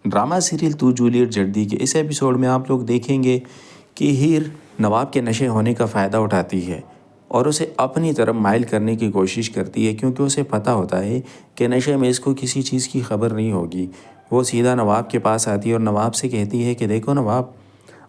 Drama serial تو Juliet جڑتی کے اس episode میں آپ لوگ دیکھیں گے کہ ہیر نواب کے نشے ہونے کا فائدہ اٹھاتی ہے اور اسے اپنی طرف مائل کرنے کی کوشش کرتی ہے، کیونکہ اسے پتہ ہوتا ہے کہ نشے میں اس کو کسی چیز کی خبر نہیں ہوگی۔ وہ سیدھا نواب کے پاس آتی ہے اور نواب سے کہتی ہے کہ دیکھو نواب،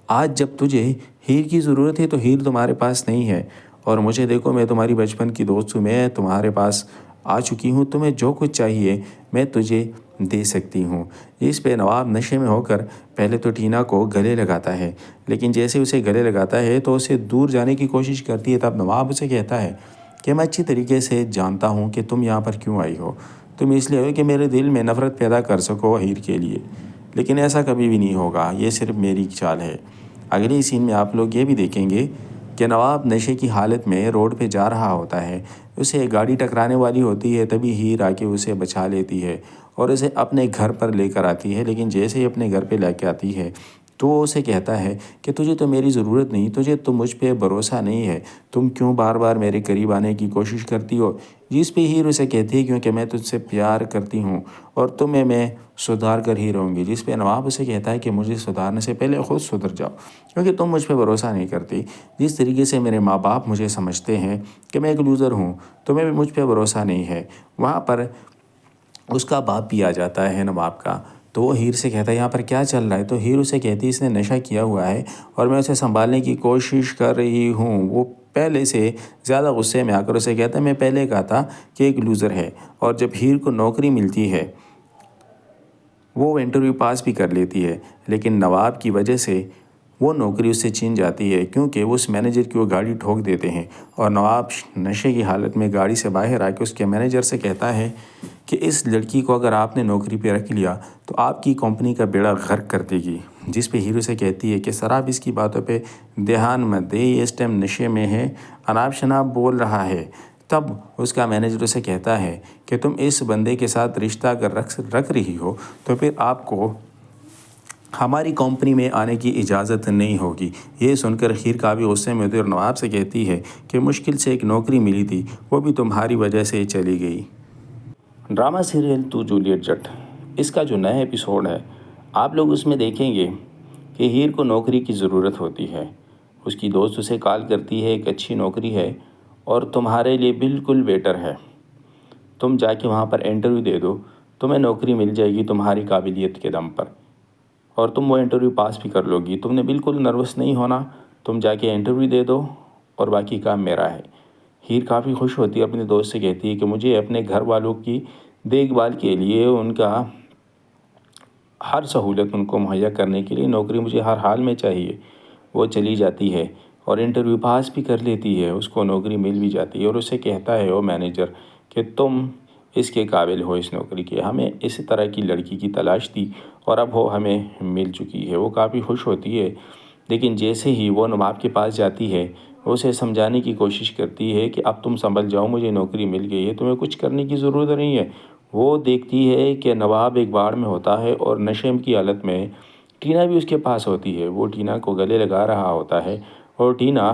آج جب تجھے ہیر کی ضرورت ہے تو ہیر تمہارے پاس نہیں ہے، اور مجھے دیکھو میں تمہاری بچپن کی دوست ہوں، میں تمہارے پاس آ چکی ہوں، تمہیں جو کچھ چاہیے میں تجھے دے سکتی ہوں۔ اس پہ نواب نشے میں ہو کر پہلے تو ٹینا کو گلے لگاتا ہے، لیکن جیسے اسے گلے لگاتا ہے تو اسے دور جانے کی کوشش کرتی ہے۔ تب نواب اسے کہتا ہے کہ میں اچھی طریقے سے جانتا ہوں کہ تم یہاں پر کیوں آئی ہو، تم اس لیے آئی ہو کہ میرے دل میں نفرت پیدا کر سکو ہیر کے لیے، لیکن ایسا کبھی بھی نہیں ہوگا، یہ صرف میری چال ہے۔ اگلے سین میں آپ لوگ یہ بھی دیکھیں گے کہ نواب نشے کی حالت میں روڈ پہ جا رہا ہوتا ہے، اسے ایک گاڑی ٹکرانے والی ہوتی ہے، تبھی ہیر آ کے اسے بچا لیتی ہے اور اسے اپنے گھر پر لے کر آتی ہے۔ لیکن جیسے ہی اپنے گھر پہ لے کے آتی ہے تو وہ اسے کہتا ہے کہ تجھے تو میری ضرورت نہیں، تجھے تو مجھ پہ بھروسہ نہیں ہے، تم کیوں بار بار میرے قریب آنے کی کوشش کرتی ہو؟ جس پہ ہیر اسے کہتی ہے کیونکہ میں تجھ سے پیار کرتی ہوں اور تمہیں میں سدھار کر ہی رہوں گی۔ جس پہ نواب اسے کہتا ہے کہ مجھے سدھارنے سے پہلے خود سدھر جاؤ، کیونکہ تم مجھ پہ بھروسہ نہیں کرتی۔ جس طریقے سے میرے ماں باپ مجھے سمجھتے ہیں کہ میں ایک لوزر ہوں، تمہیں بھی مجھ پہ بھروسہ نہیں ہے۔ وہاں پر اس کا باپ بھی آ جاتا ہے نواب کا، تو وہ ہیر سے کہتا ہے یہاں پر کیا چل رہا ہے؟ تو ہیر اسے کہتی ہے اس نے نشہ کیا ہوا ہے اور میں اسے سنبھالنے کی کوشش کر رہی ہوں۔ وہ پہلے سے زیادہ غصے میں آ کر اسے کہتا ہے میں پہلے کہا تھا کہ ایک لوزر ہے۔ اور جب ہیر کو نوکری ملتی ہے وہ انٹرویو پاس بھی کر لیتی ہے، لیکن نواب کی وجہ سے وہ نوکری اس سے چھین جاتی ہے، کیونکہ اس مینیجر کی وہ گاڑی ٹھوک دیتے ہیں اور نواب نشے کی حالت میں گاڑی سے باہر آ کے اس کے مینیجر سے کہتا ہے کہ اس لڑکی کو اگر آپ نے نوکری پہ رکھ لیا تو آپ کی کمپنی کا بیڑا غرق کر دے گی۔ جس پہ ہیرو سے کہتی ہے کہ سر آپ اس کی باتوں پہ دھیان مت دے، یہ اس ٹائم نشے میں ہے، اناپ شناپ بول رہا ہے۔ تب اس کا مینیجر اسے کہتا ہے کہ تم اس بندے کے ساتھ رشتہ اگر رکھ رہی ہو تو پھر آپ کو ہماری کمپنی میں آنے کی اجازت نہیں ہوگی۔ یہ سن کر ہیر کافی غصے میں ہوتی ہے اور نواب سے کہتی ہے کہ مشکل سے ایک نوکری ملی تھی، وہ بھی تمہاری وجہ سے چلی گئی۔ ڈرامہ سیریل تو جولیٹ جٹ، اس کا جو نیا ایپیسوڈ ہے آپ لوگ اس میں دیکھیں گے کہ ہیر کو نوکری کی ضرورت ہوتی ہے۔ اس کی دوست اسے کال کرتی ہے ایک اچھی نوکری ہے اور تمہارے لیے بالکل بیٹر ہے، تم جا کے وہاں پر انٹرویو دے دو، تمہیں نوکری مل جائے گی تمہاری قابلیت کے دم پر، اور تم وہ انٹرویو پاس بھی کر لو گی، تم نے بالکل نروس نہیں ہونا، تم جا کے انٹرویو دے دو اور باقی کام میرا ہے۔ ہیر کافی خوش ہوتی ہے، اپنے دوست سے کہتی ہے کہ مجھے اپنے گھر والوں کی دیکھ بھال کے لیے ان کا ہر سہولت ان کو مہیا کرنے کے لیے نوکری مجھے ہر حال میں چاہیے۔ وہ چلی جاتی ہے اور انٹرویو پاس بھی کر لیتی ہے، اس کو نوکری مل بھی جاتی ہے اور اسے کہتا ہے وہ مینیجر کہ تم اس کے قابل ہو اس نوکری کے، ہمیں اس طرح کی لڑکی کی تلاش تھی اور اب وہ ہمیں مل چکی ہے۔ وہ کافی خوش ہوتی ہے، لیکن جیسے ہی وہ نواب کے پاس جاتی ہے وہ اسے سمجھانے کی کوشش کرتی ہے کہ اب تم سنبھل جاؤ، مجھے نوکری مل گئی ہے، تمہیں کچھ کرنے کی ضرورت نہیں ہے۔ وہ دیکھتی ہے کہ نواب ایک باڑ میں ہوتا ہے اور نشے کی حالت میں ٹینا بھی اس کے پاس ہوتی ہے۔ وہ ٹینا کو گلے لگا رہا ہوتا ہے اور ٹینا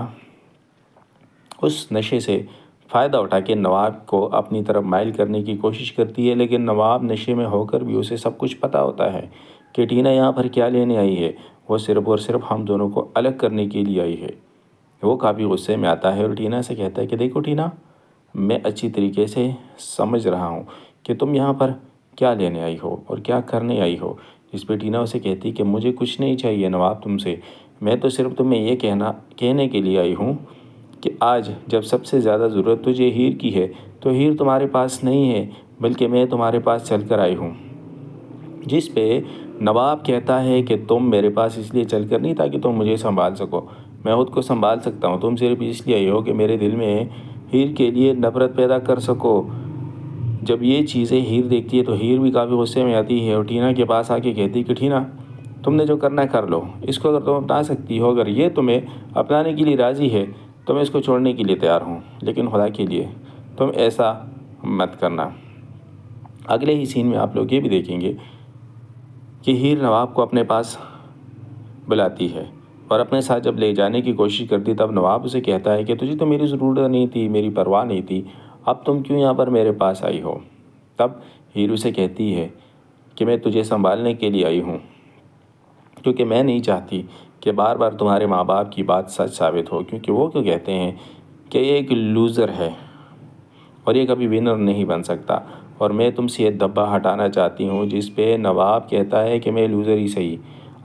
اس نشے سے فائدہ اٹھا کے نواب کو اپنی طرف مائل کرنے کی کوشش کرتی ہے، لیکن نواب نشے میں ہو کر بھی اسے سب کچھ پتہ ہوتا ہے کہ ٹینا یہاں پر کیا لینے آئی ہے، وہ صرف اور صرف ہم دونوں کو الگ کرنے کے لیے آئی ہے۔ وہ کافی غصے میں آتا ہے اور ٹینا سے کہتا ہے کہ دیکھو ٹینا، میں اچھی طریقے سے سمجھ رہا ہوں کہ تم یہاں پر کیا لینے آئی ہو اور کیا کرنے آئی ہو۔ جس پہ ٹینا اسے کہتی کہ مجھے کچھ نہیں چاہیے نواب تم سے، میں تو صرف تمہیں یہ کہنے کے لیے آئی ہوں کہ آج جب سب سے زیادہ ضرورت تجھے ہیر کی ہے تو ہیر تمہارے پاس نہیں ہے، بلکہ میں تمہارے پاس چل کر آئی ہوں۔ جس پہ نواب کہتا ہے کہ تم میرے پاس اس لیے چل کر نہیں تاکہ تم مجھے سنبھال سکو، میں خود کو سنبھال سکتا ہوں، تم صرف اس لیے آئی ہو کہ میرے دل میں ہیر کے لیے نفرت پیدا کر سکو۔ جب یہ چیزیں ہیر دیکھتی ہے تو ہیر بھی کافی غصے میں آتی ہے اور ٹینا کے پاس آ کے کہتی ہے کہ ٹینا، تم نے جو کرنا ہے کر لو، اس کو اگر تم اپنا سکتی ہو، اگر یہ تمہیں اپنانے کے لیے راضی ہے تو میں اس کو چھوڑنے کے لیے تیار ہوں، لیکن خدا کے لیے تم ایسا مت کرنا۔ اگلے ہی سین میں آپ لوگ یہ بھی دیکھیں گے کہ ہیر نواب کو اپنے پاس بلاتی ہے اور اپنے ساتھ جب لے جانے کی کوشش کرتی تب نواب اسے کہتا ہے کہ تجھے تو میری ضرورت نہیں تھی، میری پرواہ نہیں تھی، اب تم کیوں یہاں پر میرے پاس آئی ہو؟ تب ہیر اسے کہتی ہے کہ میں تجھے سنبھالنے کے لیے آئی ہوں، کیونکہ میں نہیں چاہتی کہ بار بار تمہارے ماں باپ کی بات سچ ثابت ہو، کیونکہ وہ کیوں کہتے ہیں کہ یہ ایک لوزر ہے اور یہ کبھی ونر نہیں بن سکتا، اور میں تم سے یہ دبا ہٹانا چاہتی ہوں جس پہ نواب کہتا ہے کہ میں لوزر ہی صحیح،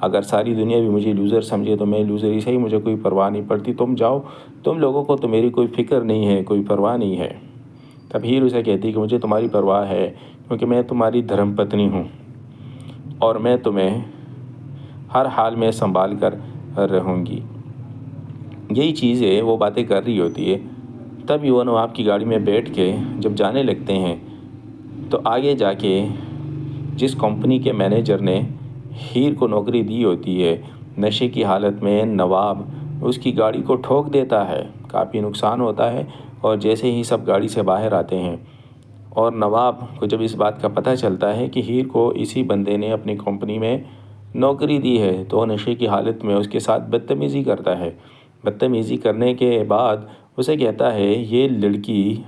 اگر ساری دنیا بھی مجھے لوزر سمجھے تو میں لوزر ہی صحیح، مجھے کوئی پرواہ نہیں پڑتی، تم جاؤ، تم لوگوں کو تو میری کوئی فکر نہیں ہے، کوئی پرواہ نہیں ہے۔ تب ہیر اسے کہتی کہ مجھے تمہاری پرواہ ہے، کیونکہ میں تمہاری دھرم پتنی ہوں اور میں تمہیں ہر حال میں سنبھال کر رہوں گی۔ یہی چیزیں وہ باتیں کر رہی ہوتی ہے، تب وہ نواب کی گاڑی میں بیٹھ کے جب جانے لگتے ہیں تو آگے جا کے جس کمپنی کے مینیجر نے ہیر کو نوکری دی ہوتی ہے، نشے کی حالت میں نواب اس کی گاڑی کو ٹھوک دیتا ہے، کافی نقصان ہوتا ہے، اور جیسے ہی سب گاڑی سے باہر آتے ہیں اور نواب کو جب اس بات کا پتہ چلتا ہے کہ ہیر کو اسی بندے نے اپنی کمپنی میں نوکری دی ہے، تو نشے کی حالت میں اس کے ساتھ بدتمیزی کرتا ہے۔ بدتمیزی کرنے کے بعد اسے کہتا ہے یہ لڑکی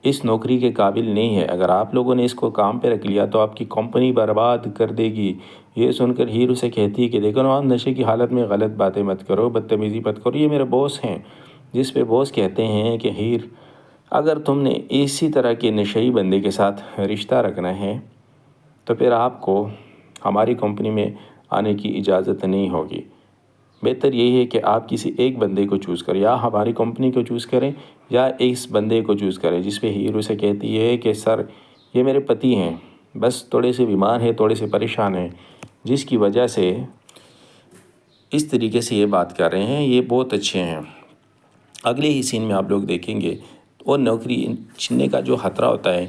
اس نوکری کے قابل نہیں ہے، اگر آپ لوگوں نے اس کو کام پہ رکھ لیا تو آپ کی کمپنی برباد کر دے گی۔ یہ سن کر ہیر اسے کہتی ہے کہ دیکھو نواب، نشے کی حالت میں غلط باتیں مت کرو، بدتمیزی مت کرو، یہ میرے باس ہیں۔ جس پہ باس کہتے ہیں کہ ہیر، اگر تم نے اسی طرح کے نشئی بندے کے ساتھ رشتہ رکھنا ہے تو پھر آپ کو ہماری کمپنی میں آنے کی اجازت نہیں ہوگی، بہتر یہی ہے کہ آپ کسی ایک بندے کو چوز کریں، یا ہماری کمپنی کو چوز کریں یا اس بندے کو چوز کریں۔ جس پہ ہیر اسے کہتی ہے کہ سر، یہ میرے پتی ہیں، بس تھوڑے سے بیمار ہیں، تھوڑے سے پریشان ہیں، جس کی وجہ سے اس طریقے سے یہ بات کر رہے ہیں، یہ بہت اچھے ہیں۔ اگلے ہی سین میں آپ لوگ دیکھیں گے وہ نوکری چھیننے کا جو خطرہ ہوتا ہے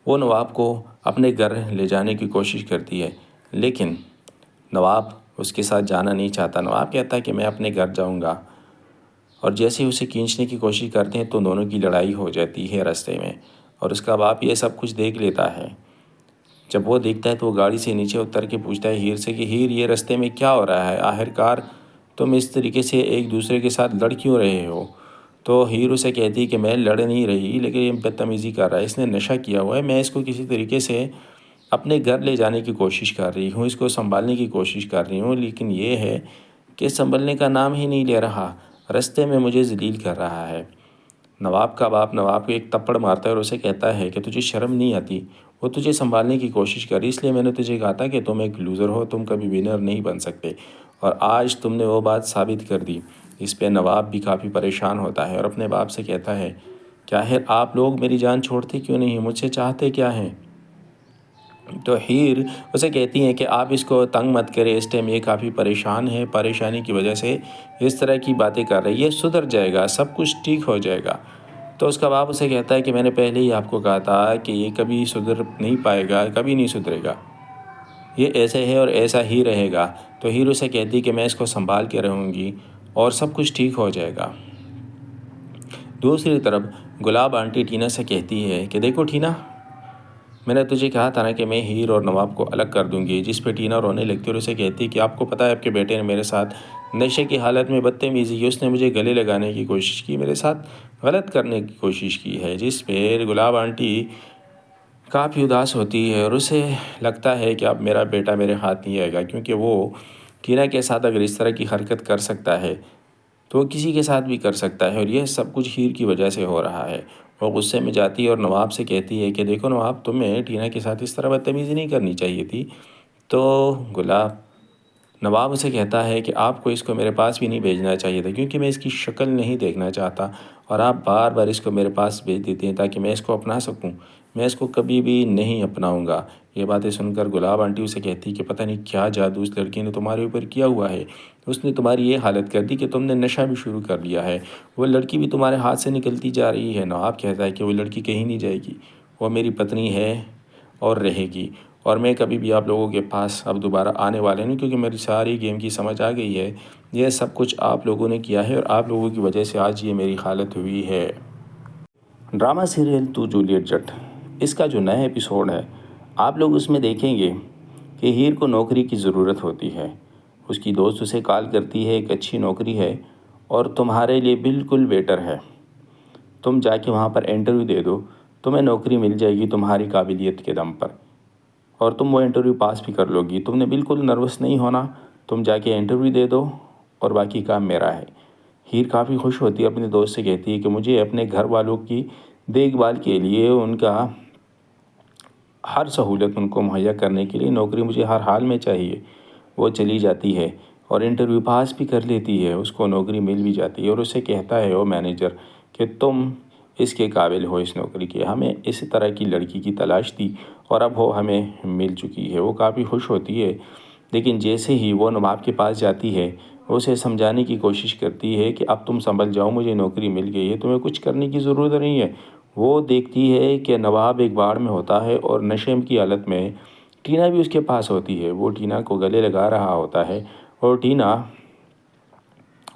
وہ نواب کو اپنے گھر لے جانے کی کوشش کرتی ہے، لیکن نواب اس کے ساتھ جانا نہیں چاہتا۔ نواب کہتا ہے کہ میں اپنے گھر جاؤں گا، اور جیسے ہی اسے کھینچنے کی کوشش کرتے ہیں تو دونوں کی لڑائی ہو جاتی ہے راستے میں، اور اس کا باپ یہ سب کچھ دیکھ لیتا ہے۔ جب وہ دیکھتا ہے تو وہ گاڑی سے نیچے اتر کے پوچھتا ہے ہیر سے کہ ہیر، یہ راستے میں کیا ہو رہا ہے؟ آخرکار تم اس طریقے سے ایک دوسرے کے ساتھ لڑ کیوں رہے ہو؟ تو ہیر اسے کہتی ہے کہ میں لڑ نہیں رہی، لیکن یہ بدتمیزی کر رہا ہے، اس نے نشہ کیا ہوا ہے، میں اس کو کسی طریقے سے اپنے گھر لے جانے کی کوشش کر رہی ہوں، اس کو سنبھالنے کی کوشش کر رہی ہوں، لیکن یہ ہے کہ سنبھلنے کا نام ہی نہیں لے رہا، راستے میں مجھے ذلیل کر رہا ہے۔ نواب کا باپ نواب کو ایک تپڑ مارتا ہے اور اسے کہتا ہے کہ تجھے شرم نہیں آتی؟ وہ تجھے سنبھالنے کی کوشش کر رہی، اس لیے میں نے تجھے کہا تھا کہ تم ایک لوزر ہو، تم کبھی ونر نہیں بن سکتے، اور آج تم نے وہ بات ثابت کر دی۔ اس پہ نواب بھی کافی پریشان ہوتا ہے اور اپنے باپ سے کہتا ہے کہ آخر آپ لوگ میری جان چھوڑتے کیوں نہیں، مجھ سے چاہتے کیا ہیں؟ تو ہیر اسے کہتی ہیں کہ آپ اس کو تنگ مت کرے، اس ٹائم یہ کافی پریشان ہے، پریشانی کی وجہ سے اس طرح کی باتیں کر رہی ہے، سدھر جائے گا، سب کچھ ٹھیک ہو جائے گا۔ تو اس کا باپ اسے کہتا ہے کہ میں نے پہلے ہی آپ کو کہا تھا کہ یہ کبھی سدھر نہیں پائے گا، کبھی نہیں سدھرے گا، یہ ایسے ہے اور ایسا ہی رہے گا۔ تو ہیر اسے کہتی کہ میں اس کو سنبھال کے رہوں گی اور سب کچھ ٹھیک ہو جائے گا۔ دوسری طرف گلاب آنٹی ٹینا سے کہتی ہے کہ دیکھو ٹینا، میں نے تجھے کہا تھا نا کہ میں ہیر اور نواب کو الگ کر دوں گی۔ جس پہ ٹینا رونے لگتی اور اسے کہتی کہ آپ کو پتہ ہے آپ کے بیٹے نے میرے ساتھ نشے کی حالت میں بدتمیزی کی، اس نے مجھے گلے لگانے کی کوشش کی، میرے ساتھ غلط کرنے کی کوشش کی ہے۔ جس پہ گلاب آنٹی کافی اداس ہوتی ہے اور اسے لگتا ہے کہ اب میرا بیٹا میرے ہاتھ نہیں آئے گا، کیونکہ وہ ٹینا کے ساتھ اگر اس طرح کی حرکت کر سکتا ہے تو وہ کسی کے ساتھ بھی کر سکتا ہے، اور یہ سب کچھ ہیر کی وجہ سے ہو رہا ہے۔ وہ غصے میں جاتی ہے اور نواب سے کہتی ہے کہ دیکھو نواب، تمہیں ٹینا کے ساتھ اس طرح بدتمیزی نہیں کرنی چاہیے تھی۔ تو نواب اسے کہتا ہے کہ آپ کو اس کو میرے پاس بھی نہیں بھیجنا چاہیے تھا، کیونکہ میں اس کی شکل نہیں دیکھنا چاہتا، اور آپ بار بار اس کو میرے پاس بھیج دیتے ہیں تاکہ میں اس کو اپنا سکوں، میں اس کو کبھی بھی نہیں اپناؤں گا۔ یہ باتیں سن کر گلاب آنٹی اسے کہتی کہ پتہ نہیں کیا جادو اس لڑکی نے تمہارے اوپر کیا ہوا ہے، اس نے تمہاری یہ حالت کر دی کہ تم نے نشہ بھی شروع کر لیا ہے، وہ لڑکی بھی تمہارے ہاتھ سے نکلتی جا رہی ہے۔ نواب کہتا ہے کہ وہ لڑکی کہیں نہیں جائے گی، وہ میری پتنی ہے اور رہے گی، اور میں کبھی بھی آپ لوگوں کے پاس اب دوبارہ آنے والے نہیں، کیونکہ میری ساری گیم کی سمجھ آ گئی ہے، یہ سب کچھ آپ لوگوں نے کیا ہے اور آپ لوگوں کی وجہ سے آج یہ میری حالت ہوئی ہے۔ ڈرامہ سیریل تو جولیٹ جٹ، اس کا جو نیا ایپیسوڈ ہے آپ لوگ اس میں دیکھیں گے کہ ہیر کو نوکری کی ضرورت ہوتی ہے، اس کی دوست اسے کال کرتی ہے ایک اچھی نوکری ہے اور تمہارے لیے بالکل بیٹر ہے، تم جا کے وہاں پر انٹرویو دے دو، تمہیں نوکری مل جائے گی تمہاری قابلیت کے دم پر۔ اور تم وہ انٹرویو پاس بھی کر لو گی، تم نے بالکل نروس نہیں ہونا، تم جا کے انٹرویو دے دو اور باقی کام میرا ہے۔ ہیر کافی خوش ہوتی ہے، اپنے دوست سے کہتی ہے کہ مجھے اپنے گھر والوں کی دیکھ بھال کے لیے ان کا ہر سہولت ان کو مہیا کرنے کے لیے نوکری مجھے ہر حال میں چاہیے۔ وہ چلی جاتی ہے اور انٹرویو پاس بھی کر لیتی ہے، اس کو نوکری مل بھی جاتی ہے، اور اسے کہتا ہے وہ مینیجر کہ تم اس کے قابل ہو اس نوکری کے، ہمیں اس طرح کی لڑکی کی تلاش تھی اور اب وہ ہمیں مل چکی ہے۔ وہ کافی خوش ہوتی ہے، لیکن جیسے ہی وہ نواب کے پاس جاتی ہے، وہ اسے سمجھانے کی کوشش کرتی ہے کہ اب تم سنبھل جاؤ، مجھے نوکری مل گئی ہے، تمہیں کچھ کرنے کی ضرورت نہیں ہے۔ وہ دیکھتی ہے کہ نواب ایک باڑ میں ہوتا ہے اور نشے کی حالت میں ٹینا بھی اس کے پاس ہوتی ہے۔ وہ ٹینا کو گلے لگا رہا ہوتا ہے اور ٹینا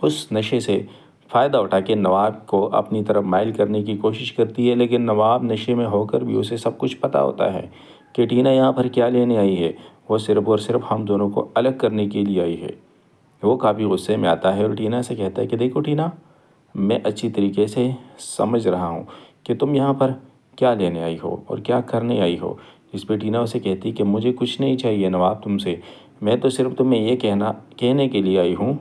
اس نشے سے فائدہ اٹھا کے نواب کو اپنی طرف مائل کرنے کی کوشش کرتی ہے، لیکن نواب نشے میں ہو کر بھی اسے سب کچھ پتہ ہوتا ہے کہ ٹینا یہاں پر کیا لینے آئی ہے، وہ صرف اور صرف ہم دونوں کو الگ کرنے کے لیے آئی ہے۔ وہ کافی غصے میں آتا ہے اور ٹینا سے کہتا ہے کہ دیکھو ٹینا، میں اچھی طریقے سے سمجھ رہا ہوں کہ تم یہاں پر کیا لینے آئی ہو اور کیا کرنے آئی ہو۔ جس پہ ٹینا اسے کہتی کہ مجھے کچھ نہیں چاہیے نواب تم سے، میں تو صرف تمہیں یہ کہنے کے لیے آئی ہوں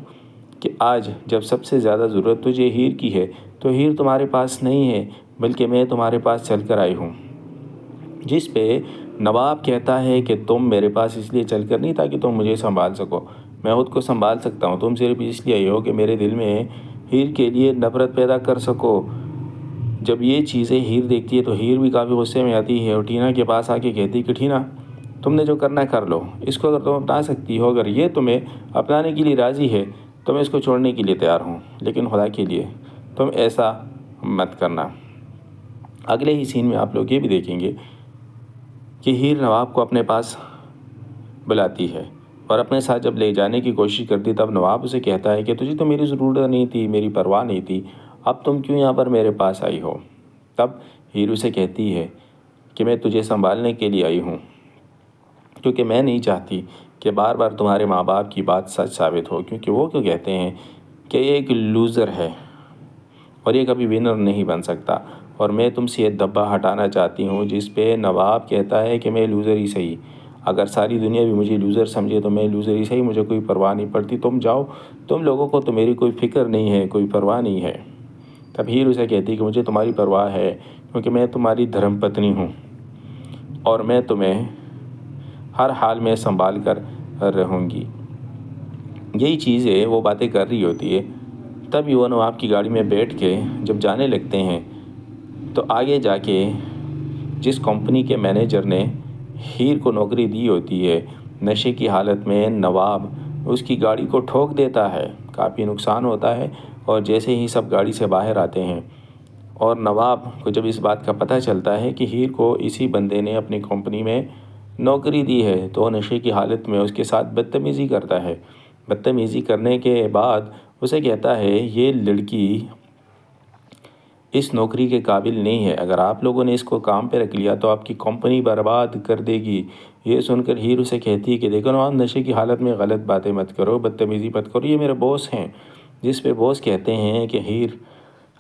کہ آج جب سب سے زیادہ ضرورت تجھے ہیر کی ہے تو ہیر تمہارے پاس نہیں ہے، بلکہ میں تمہارے پاس چل کر آئی ہوں۔ جس پہ نواب کہتا ہے کہ تم میرے پاس اس لیے چل کر نہیں تاکہ تم مجھے سنبھال سکو، میں خود کو سنبھال سکتا ہوں، تم صرف اس لیے آئی ہو کہ میرے دل میں ہیر کے لیے نفرت پیدا کر سکو۔ جب یہ چیزیں ہیر دیکھتی ہے تو ہیر بھی کافی غصے میں آتی ہے اور ٹینا کے پاس آ کے کہتی کہ ٹینا، تم نے جو کرنا ہے کر لو، اس کو اگر تم اپنا سکتی ہو، اگر یہ تمہیں اپنانے کے لیے راضی ہے تو میں اس کو چھوڑنے کے لیے تیار ہوں، لیکن خدا کے لیے تم ایسا مت کرنا۔ اگلے ہی سین میں آپ لوگ یہ بھی دیکھیں گے کہ ہیر نواب کو اپنے پاس بلاتی ہے اور اپنے ساتھ جب لے جانے کی کوشش کرتی تب نواب اسے کہتا ہے کہ تجھے تو میری ضرورت نہیں تھی، میری پرواہ نہیں تھی، اب تم کیوں یہاں پر میرے پاس آئی ہو؟ تب ہیر اسے کہتی ہے کہ میں تجھے سنبھالنے کے لیے آئی ہوں، کیونکہ میں نہیں چاہتی کہ بار بار تمہارے ماں باپ کی بات سچ ثابت ہو، کیونکہ وہ کیوں کہتے ہیں کہ یہ ایک لوزر ہے اور یہ کبھی ونر نہیں بن سکتا، اور میں تم سے یہ دبا ہٹانا چاہتی ہوں۔ جس پہ نواب کہتا ہے کہ میں لوزر ہی صحیح، اگر ساری دنیا بھی مجھے لوزر سمجھے تو میں لوزر ہی صحیح، مجھے کوئی پرواہ نہیں پڑتی، تم جاؤ، تم لوگوں کو تو میری کوئی فکر نہیں ہے، کوئی پرواہ نہیں ہے۔ تب ہیر اسے کہتی کہ مجھے تمہاری پرواہ ہے، کیونکہ میں تمہاری دھرم پتنی ہوں اور میں تمہیں ہر حال میں سنبھال کر رہوں گی۔ یہی چیزیں وہ باتیں کر رہی ہوتی ہے، تب وہ نواب کی گاڑی میں بیٹھ کے جب جانے لگتے ہیں تو آگے جا کے جس کمپنی کے مینیجر نے ہیر کو نوکری دی ہوتی ہے، نشے کی حالت میں نواب اس کی گاڑی کو ٹھوک دیتا ہے، کافی نقصان ہوتا ہے، اور جیسے ہی سب گاڑی سے باہر آتے ہیں اور نواب کو جب اس بات کا پتہ چلتا ہے کہ ہیر کو اسی بندے نے اپنی کمپنی میں نوکری دی ہے، تو وہ نشے کی حالت میں اس کے ساتھ بدتمیزی کرتا ہے۔ بدتمیزی کرنے کے بعد اسے کہتا ہے یہ لڑکی اس نوکری کے قابل نہیں ہے، اگر آپ لوگوں نے اس کو کام پہ رکھ لیا تو آپ کی کمپنی برباد کر دے گی۔ یہ سن کر ہیر اسے کہتی ہے کہ دیکھو نواب، نشے کی حالت میں غلط باتیں مت کرو، بدتمیزی مت کرو، یہ میرے باس ہیں۔ جس پہ باس کہتے ہیں کہ ہیر،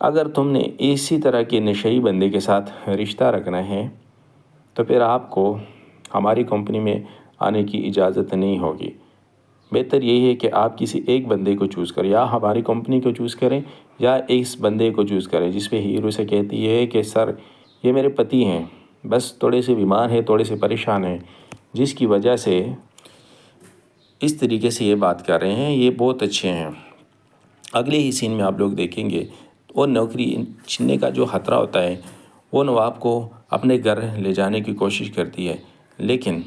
اگر تم نے اسی طرح کے نشئی بندے کے ساتھ رشتہ رکھنا ہے تو پھر آپ کو ہماری کمپنی میں آنے کی اجازت نہیں ہوگی۔ بہتر یہی ہے کہ آپ کسی ایک بندے کو چوز کریں، یا ہماری کمپنی کو چوز کریں یا اس بندے کو چوز کریں۔ جس پہ ہیر اسے کہتی ہے کہ سر، یہ میرے پتی ہیں، بس تھوڑے سے بیمار ہیں، تھوڑے سے پریشان ہیں، جس کی وجہ سے اس طریقے سے یہ بات کر رہے ہیں، یہ بہت اچھے ہیں۔ اگلے ہی سین میں آپ لوگ دیکھیں گے وہ نوکری چھننے کا جو خطرہ ہوتا ہے وہ نواب کو اپنے گھر لے جانے کی کوشش کرتی ہے، لیکن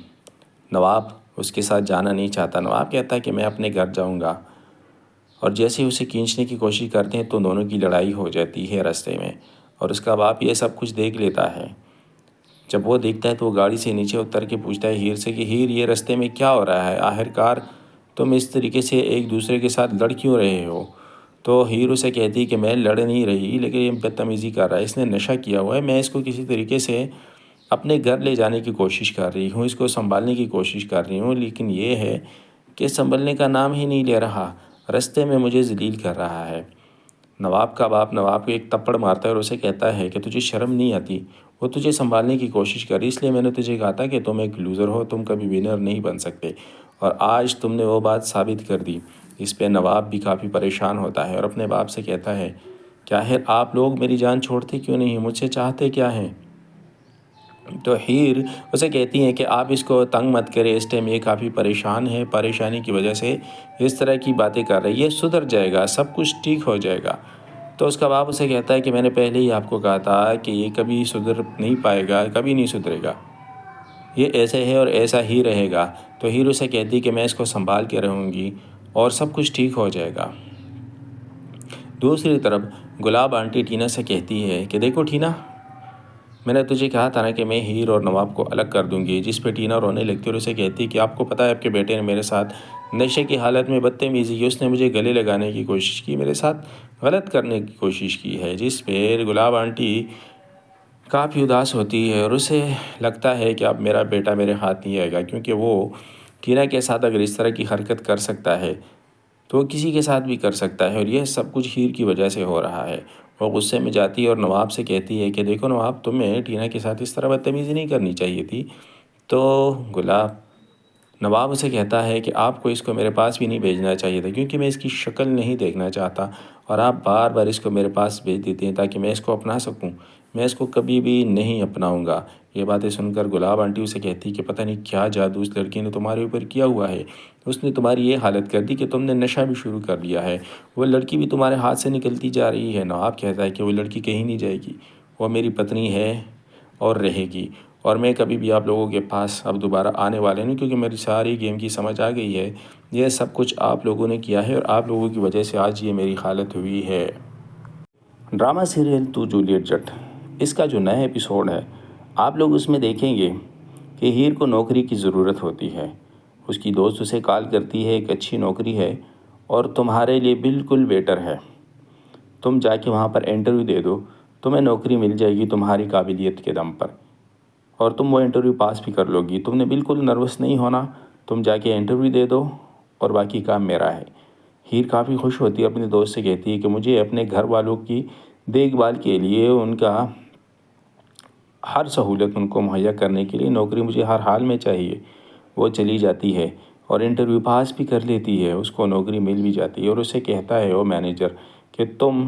نواب اس کے ساتھ جانا نہیں چاہتا۔ نواب کہتا ہے کہ میں اپنے گھر جاؤں گا، اور جیسے ہی اسے کھینچنے کی کوشش کرتے ہیں تو دونوں کی لڑائی ہو جاتی ہے راستے میں، اور اس کا باپ یہ سب کچھ دیکھ لیتا ہے۔ جب وہ دیکھتا ہے تو وہ گاڑی سے نیچے اتر کے پوچھتا ہے ہیر سے کہ ہیر، یہ راستے میں کیا ہو رہا ہے؟ آخرکار تم اس طریقے سے ایک دوسرے کے ساتھ لڑ کیوں رہے ہو؟ تو ہیر اسے کہتی کہ میں لڑ نہیں رہی، لیکن یہ بدتمیزی کر رہا ہے، اس نے نشہ کیا ہوا ہے، میں اس کو کسی طریقے سے اپنے گھر لے جانے کی کوشش کر رہی ہوں، اس کو سنبھالنے کی کوشش کر رہی ہوں، لیکن یہ ہے کہ سنبھلنے کا نام ہی نہیں لے رہا، راستے میں مجھے ذلیل کر رہا ہے۔ نواب کا باپ نواب کو ایک تپڑ مارتا ہے اور اسے کہتا ہے کہ تجھے شرم نہیں آتی؟ وہ تجھے سنبھالنے کی کوشش کر رہی، اس لیے میں نے تجھے کہا تھا کہ تم ایک لوزر ہو، تم کبھی ونر نہیں بن سکتے، اور آج تم نے وہ بات ثابت کر دی۔ اس پہ نواب بھی کافی پریشان ہوتا ہے اور اپنے باپ سے کہتا ہے کہ آخر آپ لوگ میری جان چھوڑتے کیوں نہیں، مجھ سے چاہتے کیا ہیں؟ تو ہیر اسے کہتی ہیں کہ آپ اس کو تنگ مت کرے، اس ٹائم یہ کافی پریشان ہے، پریشانی کی وجہ سے اس طرح کی باتیں کر رہی ہے، یہ سدھر جائے گا، سب کچھ ٹھیک ہو جائے گا۔ تو اس کا باپ اسے کہتا ہے کہ میں نے پہلے ہی آپ کو کہا تھا کہ یہ کبھی سدھر نہیں پائے گا، کبھی نہیں سدھرے گا، یہ ایسے ہے اور ایسا ہی رہے گا۔ تو ہیر اسے کہتی کہ میں اس کو سنبھال کے رہوں گی اور سب کچھ ٹھیک ہو جائے گا۔ دوسری طرف گلاب آنٹی ٹینا سے کہتی ہے کہ دیکھو ٹینا، میں نے تجھے کہا تھا نا کہ میں ہیر اور نواب کو الگ کر دوں گی، جس پہ ٹینا رونے لگتی اور اسے کہتی کہ آپ کو پتہ ہے آپ کے بیٹے نے میرے ساتھ نشے کی حالت میں بدتمیزی کی، اس نے مجھے گلے لگانے کی کوشش کی، میرے ساتھ غلط کرنے کی کوشش کی ہے، جس پہ گلاب آنٹی کافی اداس ہوتی ہے اور اسے لگتا ہے کہ اب میرا بیٹا میرے ہاتھ نہیں آئے گا، کیونکہ وہ ٹینا کے ساتھ اگر اس طرح کی حرکت کر سکتا ہے تو وہ کسی کے ساتھ بھی کر سکتا ہے، اور یہ سب کچھ ہیر کی وجہ سے ہو رہا ہے۔ وہ غصے میں جاتی ہے اور نواب سے کہتی ہے کہ دیکھو نواب، تمہیں ٹینا کے ساتھ اس طرح بدتمیزی نہیں کرنی چاہیے تھی۔ تو نواب اسے کہتا ہے کہ آپ کو اس کو میرے پاس بھی نہیں بھیجنا چاہیے تھا، کیونکہ میں اس کی شکل نہیں دیکھنا چاہتا، اور آپ بار بار اس کو میرے پاس بھیج دیتے ہیں تاکہ میں اس کو اپنا سکوں، میں اس کو کبھی بھی نہیں اپناؤں گا۔ یہ باتیں سن کر گلاب آنٹی اسے کہتی کہ پتہ نہیں کیا جادو اس لڑکی نے تمہارے اوپر کیا ہوا ہے، اس نے تمہاری یہ حالت کر دی کہ تم نے نشہ بھی شروع کر لیا ہے، وہ لڑکی بھی تمہارے ہاتھ سے نکلتی جا رہی ہے۔ نواب کہتا ہے کہ وہ لڑکی کہیں نہیں جائے گی، وہ میری پتنی ہے اور رہے گی، اور میں کبھی بھی آپ لوگوں کے پاس اب دوبارہ آنے والے نہیں، کیونکہ میری ساری گیم کی سمجھ آ گئی ہے، یہ سب کچھ آپ لوگوں نے کیا ہے اور آپ لوگوں کی وجہ سے آج یہ میری حالت ہوئی ہے۔ ڈرامہ سیریل تو جولیٹ جٹ، اس کا جو نیا ایپیسوڈ ہے آپ لوگ اس میں دیکھیں گے کہ ہیر کو نوکری کی ضرورت ہوتی ہے، اس کی دوست اسے کال کرتی ہے، ایک اچھی نوکری ہے اور تمہارے لیے بالکل بیٹر ہے، تم جا کے وہاں پر انٹرویو دے دو، تمہیں نوکری مل جائے گی تمہاری قابلیت کے دم پر، اور تم وہ انٹرویو پاس بھی کر لو گی، تم نے بالکل نروس نہیں ہونا، تم جا کے انٹرویو دے دو اور باقی کام میرا ہے۔ ہیر کافی خوش ہوتی ہے، اپنے دوست سے کہتی ہے کہ مجھے اپنے گھر والوں کی دیکھ بھال کے لیے، ان کا ہر سہولت ان کو مہیا کرنے کے لیے نوکری مجھے ہر حال میں چاہیے۔ وہ چلی جاتی ہے اور انٹرویو پاس بھی کر لیتی ہے، اس کو نوکری مل بھی جاتی ہے، اور اسے کہتا ہے وہ مینیجر کہ تم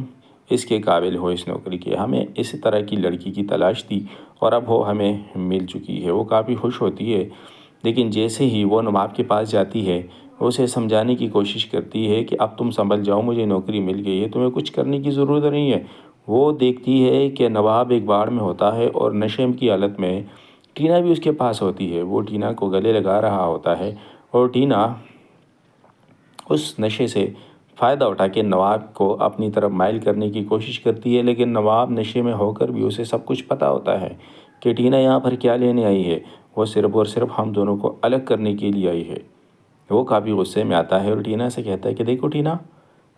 اس کے قابل ہو اس نوکری کے، ہمیں اس طرح کی لڑکی کی تلاش تھی اور اب وہ ہمیں مل چکی ہے۔ وہ کافی خوش ہوتی ہے، لیکن جیسے ہی وہ نواب کے پاس جاتی ہے، وہ اسے سمجھانے کی کوشش کرتی ہے کہ اب تم سنبھل جاؤ، مجھے نوکری مل گئی ہے، تمہیں کچھ کرنے کی ضرورت نہیں ہے۔ وہ دیکھتی ہے کہ نواب ایک باڑ میں ہوتا ہے اور نشے کی حالت میں ٹینا بھی اس کے پاس ہوتی ہے، وہ ٹینا کو گلے لگا رہا ہوتا ہے، اور ٹینا اس نشے سے فائدہ اٹھا کے نواب کو اپنی طرف مائل کرنے کی کوشش کرتی ہے، لیکن نواب نشے میں ہو کر بھی اسے سب کچھ پتہ ہوتا ہے کہ ٹینا یہاں پر کیا لینے آئی ہے، وہ صرف اور صرف ہم دونوں کو الگ کرنے کے لیے آئی ہے۔ وہ کافی غصے میں آتا ہے اور ٹینا سے کہتا ہے کہ دیکھو ٹینا،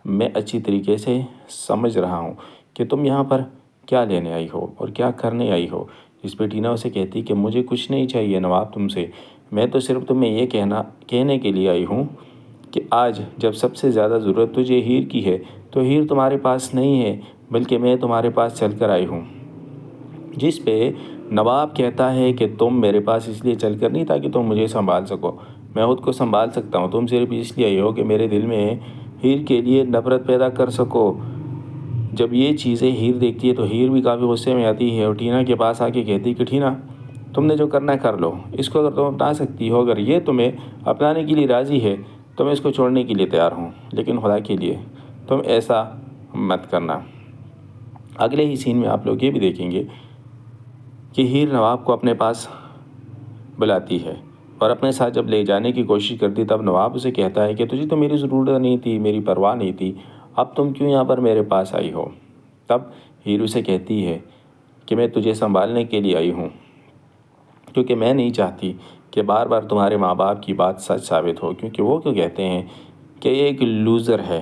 میں اچھی طریقے سے سمجھ رہا ہوں کہ تم یہاں پر کیا لینے آئی ہو اور کیا کرنے آئی ہو۔ اس پہ ٹینا اسے کہتی کہ مجھے کچھ نہیں چاہیے نواب تم سے، میں تو صرف تمہیں یہ کہنے کے لیے آئی ہوں کہ آج جب سب سے زیادہ ضرورت تجھے ہیر کی ہے تو ہیر تمہارے پاس نہیں ہے، بلکہ میں تمہارے پاس چل کر آئی ہوں۔ جس پہ نواب کہتا ہے کہ تم میرے پاس اس لیے چل کر نہیں تاکہ تم مجھے سنبھال سکو، میں خود کو سنبھال سکتا ہوں، تم صرف اس لیے آئی ہو کہ میرے دل میں ہیر کے لیے نفرت پیدا کر سکو۔ جب یہ چیزیں ہیر دیکھتی ہے تو ہیر بھی کافی غصے میں آتی ہے اور ٹینا کے پاس آ کے کہتی کہ ٹینا، تم نے جو کرنا ہے کر لو، اس کو اگر تم اپنا سکتی ہو، اگر یہ تمہیں اپنانے کے لیے راضی ہے تو میں اس کو چھوڑنے کے لیے تیار ہوں، لیکن خدا کے لیے تم ایسا مت کرنا۔ اگلے ہی سین میں آپ لوگ یہ بھی دیکھیں گے کہ ہیر نواب کو اپنے پاس بلاتی ہے اور اپنے ساتھ جب لے جانے کی کوشش کرتی تب نواب اسے کہتا ہے کہ تجھے تو میری ضرورت نہیں تھی، میری پرواہ نہیں تھی، اب تم کیوں یہاں پر میرے پاس آئی ہو؟ تب ہیر اسے کہتی ہے کہ میں تجھے سنبھالنے کے لیے آئی ہوں، کیونکہ میں نہیں چاہتی کہ بار بار تمہارے ماں باپ کی بات سچ ثابت ہو، کیونکہ وہ کیوں کہتے ہیں کہ یہ ایک لوزر ہے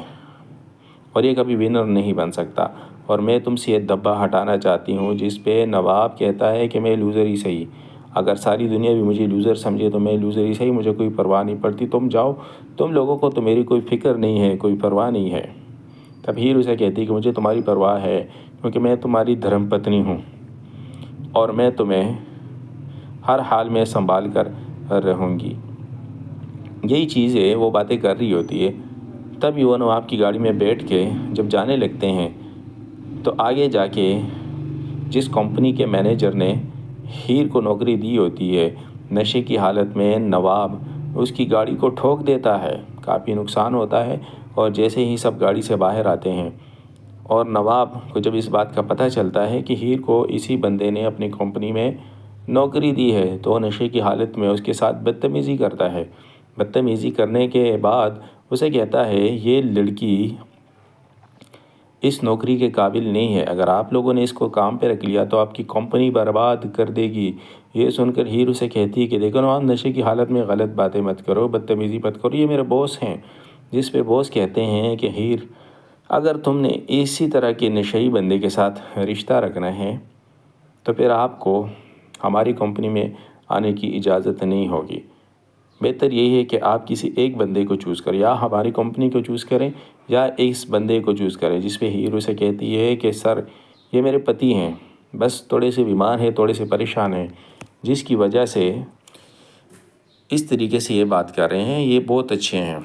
اور یہ کبھی ونر نہیں بن سکتا، اور میں تم سے یہ دبا ہٹانا چاہتی ہوں۔ جس پہ نواب کہتا ہے کہ میں لوزر ہی صحیح، اگر ساری دنیا بھی مجھے لوزر سمجھے تو میں لوزر ہی صحیح، مجھے کوئی پرواہ نہیں پڑتی، تم جاؤ، تم لوگوں کو تو میری کوئی فکر نہیں ہے، کوئی پرواہ نہیں ہے۔ تب ہیر اسے کہتی کہ مجھے تمہاری پرواہ ہے، کیونکہ میں تمہاری دھرم پتنی ہوں، اور میں تمہیں ہر حال میں سنبھال کر رہوں گی۔ یہی چیزیں وہ باتیں کر رہی ہوتی ہے، تب وہ نواب کی گاڑی میں بیٹھ کے جب جانے لگتے ہیں تو آگے جا کے جس کمپنی کے مینیجر نے ہیر کو نوکری دی ہوتی ہے، نشے کی حالت میں نواب اس کی گاڑی کو ٹھوک دیتا ہے، کافی نقصان ہوتا ہے۔ اور جیسے ہی سب گاڑی سے باہر آتے ہیں اور نواب کو جب اس بات کا پتہ چلتا ہے کہ ہیر کو اسی بندے نے اپنی کمپنی میں نوکری دی ہے، تو وہ نشے کی حالت میں اس کے ساتھ بدتمیزی کرتا ہے۔ بدتمیزی کرنے کے بعد اسے کہتا ہے یہ لڑکی اس نوکری کے قابل نہیں ہے، اگر آپ لوگوں نے اس کو کام پہ رکھ لیا تو آپ کی کمپنی برباد کر دے گی۔ یہ سن کر ہیر اسے کہتی ہے کہ دیکھو نواب، نشے کی حالت میں غلط باتیں مت کرو، بدتمیزی مت کرو، یہ میرے باس ہیں۔ جس پہ باس کہتے ہیں کہ ہیر، اگر تم نے اسی طرح کے نشئی بندے کے ساتھ رشتہ رکھنا ہے تو پھر آپ کو ہماری کمپنی میں آنے کی اجازت نہیں ہوگی۔ بہتر یہی ہے کہ آپ کسی ایک بندے کو چوز کریں، یا ہماری کمپنی کو چوز کریں یا اس بندے کو چوز کریں۔ جس پہ ہیرو سے کہتی ہے کہ سر، یہ میرے پتی ہیں، بس تھوڑے سے بیمار ہیں، تھوڑے سے پریشان ہیں، جس کی وجہ سے اس طریقے سے یہ بات کر رہے ہیں، یہ بہت اچھے ہیں۔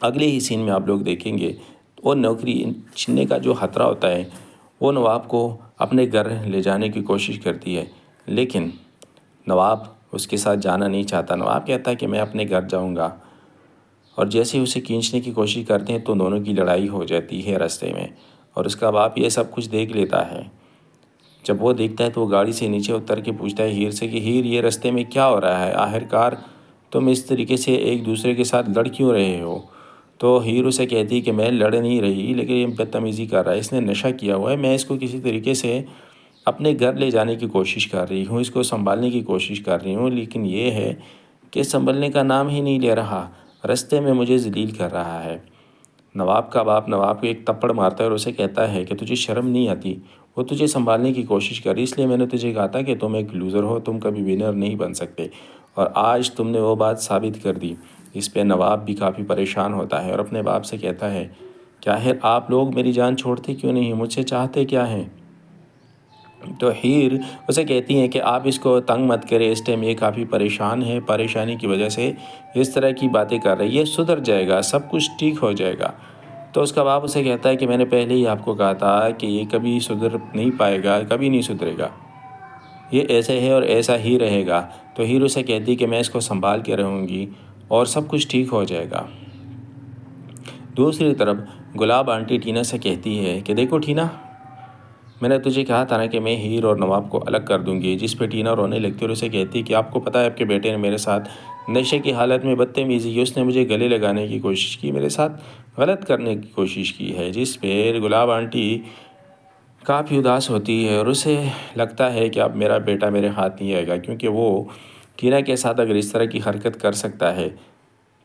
اگلے ہی سین میں آپ لوگ دیکھیں گے وہ نوکری چھننے کا جو خطرہ ہوتا ہے وہ نواب کو اپنے گھر لے جانے کی کوشش کرتی ہے، لیکن نواب اس کے ساتھ جانا نہیں چاہتا۔ نواب کہتا ہے کہ میں اپنے گھر جاؤں گا، اور جیسے ہی اسے کھینچنے کی کوشش کرتے ہیں تو دونوں کی لڑائی ہو جاتی ہے راستے میں، اور اس کا باپ یہ سب کچھ دیکھ لیتا ہے۔ جب وہ دیکھتا ہے تو وہ گاڑی سے نیچے اتر کے پوچھتا ہے ہیر سے کہ ہیر، یہ راستے میں کیا ہو رہا ہے؟ آخرکار تم اس طریقے سے ایک دوسرے کے ساتھ لڑ کیوں رہے ہو؟ تو ہیر اسے کہتی ہے کہ میں لڑ نہیں رہی، لیکن یہ بدتمیزی کر رہا ہے، اس نے نشہ کیا ہوا ہے، میں اس کو کسی طریقے سے اپنے گھر لے جانے کی کوشش کر رہی ہوں، اس کو سنبھالنے کی کوشش کر رہی ہوں، لیکن یہ ہے کہ سنبھلنے کا نام ہی نہیں لے رہا، راستے میں مجھے ذلیل کر رہا ہے۔ نواب کا باپ نواب کو ایک تپڑ مارتا ہے اور اسے کہتا ہے کہ تجھے شرم نہیں آتی؟ وہ تجھے سنبھالنے کی کوشش کر رہی، اس لیے میں نے تجھے کہا تھا کہ تم ایک لوزر ہو، تم کبھی ونر نہیں بن سکتے، اور آج تم نے وہ بات ثابت کر دی۔ اس پہ نواب بھی کافی پریشان ہوتا ہے اور اپنے باپ سے کہتا ہے کہ آخر آپ لوگ میری جان چھوڑتے کیوں نہیں، مجھ سے چاہتے کیا ہیں؟ تو ہیر اسے کہتی ہیں کہ آپ اس کو تنگ مت کرے، اس ٹائم یہ کافی پریشان ہے، پریشانی کی وجہ سے اس طرح کی باتیں کر رہی ہے، یہ سدھر جائے گا، سب کچھ ٹھیک ہو جائے گا۔ تو اس کا باپ اسے کہتا ہے کہ میں نے پہلے ہی آپ کو کہا تھا کہ یہ کبھی سدھر نہیں پائے گا، کبھی نہیں سدھرے گا، یہ ایسے ہے اور ایسا ہی رہے گا۔ تو ہیر اسے کہتی ہے کہ میں اس کو سنبھال کے رہوں گی اور سب کچھ ٹھیک ہو جائے گا۔ دوسری طرف گلاب آنٹی ٹینا سے کہتی ہے کہ دیکھو ٹینا، میں نے تجھے کہا تھا نا کہ میں ہیر اور نواب کو الگ کر دوں گی۔ جس پہ ٹینا رونے لگتی ہے اور اسے کہتی ہے کہ آپ کو پتہ ہے آپ کے بیٹے نے میرے ساتھ نشے کی حالت میں بدتمیزی کی، اس نے مجھے گلے لگانے کی کوشش کی، میرے ساتھ غلط کرنے کی کوشش کی ہے۔ جس پہ گلاب آنٹی کافی اداس ہوتی ہے اور اسے لگتا ہے کہ اب میرا بیٹا میرے ہاتھ نہیں آئے گا، کیونکہ وہ ٹینا کے ساتھ اگر اس طرح کی حرکت کر سکتا ہے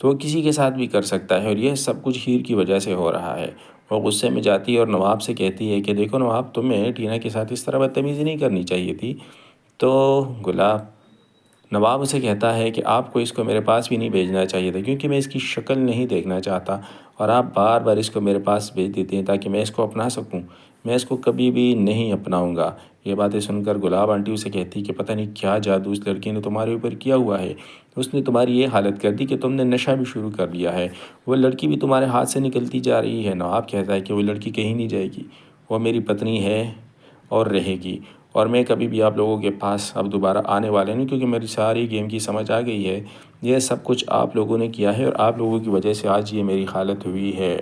تو وہ کسی کے ساتھ بھی کر سکتا ہے، اور یہ سب کچھ ہیر کی وجہ سے ہو رہا ہے۔ وہ غصے میں جاتی ہے اور نواب سے کہتی ہے کہ دیکھو نواب، تمہیں ٹینا کے ساتھ اس طرح بدتمیزی نہیں کرنی چاہیے تھی۔ تو نواب اسے کہتا ہے کہ آپ کو اس کو میرے پاس بھی نہیں بھیجنا چاہیے تھا، کیونکہ میں اس کی شکل نہیں دیکھنا چاہتا، اور آپ بار بار اس کو میرے پاس بھیج دیتے ہیں تاکہ میں اس کو اپنا سکوں، میں اس کو کبھی بھی نہیں اپناؤں گا۔ یہ باتیں سن کر گلاب آنٹی اسے کہتی کہ پتہ نہیں کیا جادو اس لڑکی نے تمہارے اوپر کیا ہوا ہے، اس نے تمہاری یہ حالت کر دی کہ تم نے نشہ بھی شروع کر لیا ہے، وہ لڑکی بھی تمہارے ہاتھ سے نکلتی جا رہی ہے۔ نواب کہتا ہے کہ وہ لڑکی کہیں نہیں جائے گی، وہ میری پتنی ہے اور رہے گی، اور میں کبھی بھی آپ لوگوں کے پاس اب دوبارہ آنے والے نہیں، کیونکہ میری ساری گیم کی سمجھ آ گئی ہے، یہ سب کچھ آپ لوگوں نے کیا ہے اور آپ لوگوں کی وجہ سے آج یہ میری حالت ہوئی ہے۔